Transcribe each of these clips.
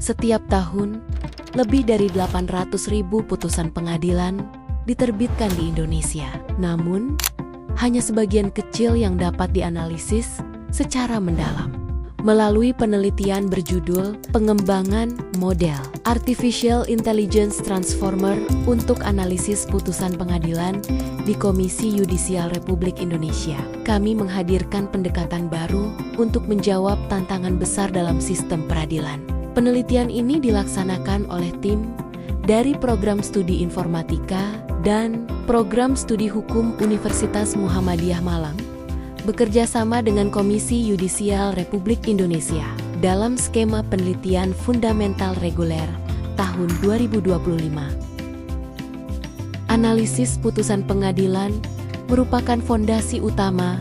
Setiap tahun, lebih dari 800.000 putusan pengadilan diterbitkan di Indonesia. Namun, hanya sebagian kecil yang dapat dianalisis secara mendalam. Melalui penelitian berjudul Pengembangan Model Artificial Intelligence Transformer untuk Analisis Putusan Pengadilan di Komisi Yudisial Republik Indonesia, kami menghadirkan pendekatan baru untuk menjawab tantangan besar dalam sistem peradilan. Penelitian ini dilaksanakan oleh tim dari Program Studi Informatika dan Program Studi Hukum Universitas Muhammadiyah Malang, bekerja sama dengan Komisi Yudisial Republik Indonesia dalam skema penelitian fundamental reguler tahun 2025. Analisis putusan pengadilan merupakan fondasi utama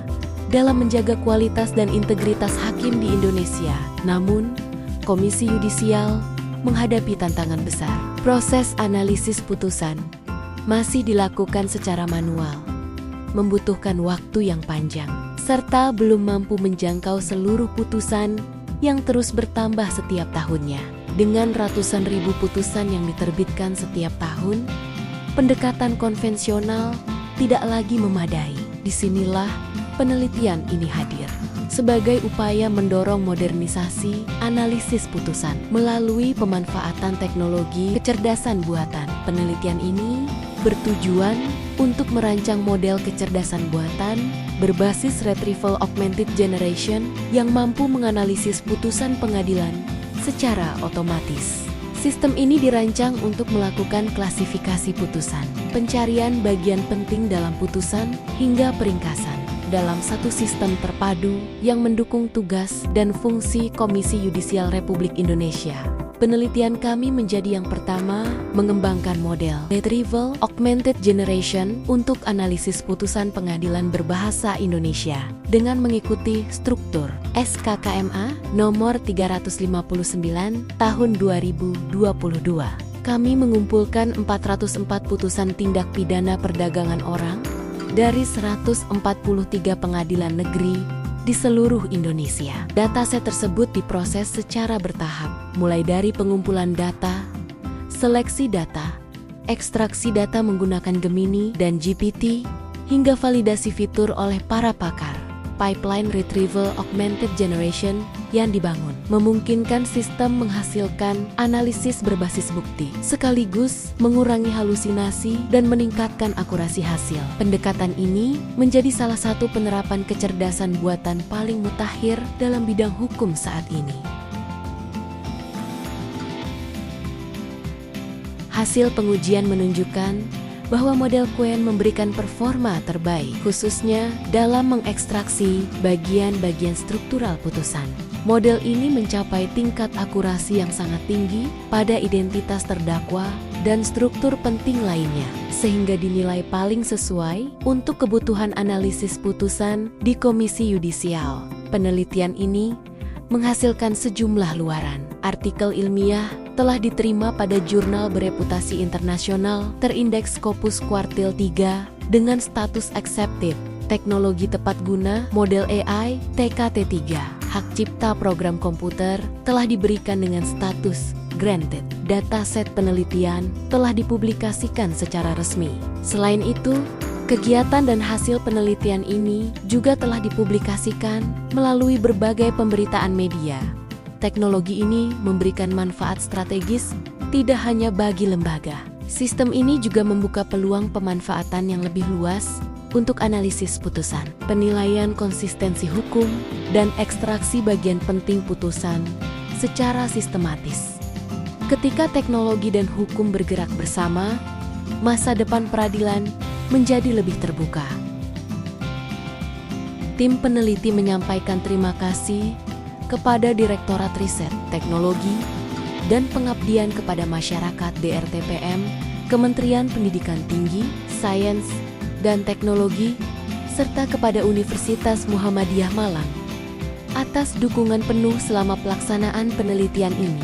dalam menjaga kualitas dan integritas hakim di Indonesia. Namun, Komisi Yudisial menghadapi tantangan besar. Proses analisis putusan masih dilakukan secara manual, membutuhkan waktu yang panjang, serta belum mampu menjangkau seluruh putusan yang terus bertambah setiap tahunnya. Dengan ratusan ribu putusan yang diterbitkan setiap tahun, pendekatan konvensional tidak lagi memadai. Disinilah penelitian ini hadir sebagai upaya mendorong modernisasi analisis putusan melalui pemanfaatan teknologi kecerdasan buatan. Penelitian ini bertujuan untuk merancang model kecerdasan buatan berbasis Retrieval Augmented Generation yang mampu menganalisis putusan pengadilan secara otomatis. Sistem ini dirancang untuk melakukan klasifikasi putusan, pencarian bagian penting dalam putusan, hingga peringkasan dalam satu sistem terpadu yang mendukung tugas dan fungsi Komisi Yudisial Republik Indonesia. Penelitian kami menjadi yang pertama mengembangkan model Retrieval Augmented Generation untuk analisis putusan pengadilan berbahasa Indonesia dengan mengikuti struktur SKKMA nomor 359 tahun 2022. Kami mengumpulkan 404 putusan tindak pidana perdagangan orang dari 143 pengadilan negeri di seluruh Indonesia. Dataset tersebut diproses secara bertahap, mulai dari pengumpulan data, seleksi data, ekstraksi data menggunakan Gemini dan GPT, hingga validasi fitur oleh para pakar. Pipeline Retrieval Augmented Generation yang dibangun memungkinkan sistem menghasilkan analisis berbasis bukti, sekaligus mengurangi halusinasi dan meningkatkan akurasi hasil. Pendekatan ini menjadi salah satu penerapan kecerdasan buatan paling mutakhir dalam bidang hukum saat ini. Hasil pengujian menunjukkan bahwa model Qwen memberikan performa terbaik, khususnya dalam mengekstraksi bagian-bagian struktural putusan. Model ini mencapai tingkat akurasi yang sangat tinggi pada identitas terdakwa dan struktur penting lainnya, sehingga dinilai paling sesuai untuk kebutuhan analisis putusan di Komisi Yudisial. Penelitian ini menghasilkan sejumlah luaran artikel ilmiah telah diterima pada jurnal bereputasi internasional terindeks Scopus Quartile 3 dengan status accepted, teknologi tepat guna, model AI, TKT3, hak cipta program komputer telah diberikan dengan status granted. Dataset penelitian telah dipublikasikan secara resmi. Selain itu, kegiatan dan hasil penelitian ini juga telah dipublikasikan melalui berbagai pemberitaan media. Teknologi ini memberikan manfaat strategis tidak hanya bagi lembaga. Sistem ini juga membuka peluang pemanfaatan yang lebih luas untuk analisis putusan, penilaian konsistensi hukum, dan ekstraksi bagian penting putusan secara sistematis. Ketika teknologi dan hukum bergerak bersama, masa depan peradilan menjadi lebih terbuka. Tim peneliti menyampaikan terima kasih kepada Direktorat Riset, Teknologi, dan Pengabdian kepada Masyarakat DRTPM, Kementerian Pendidikan Tinggi, Sains, dan Teknologi, serta kepada Universitas Muhammadiyah Malang atas dukungan penuh selama pelaksanaan penelitian ini.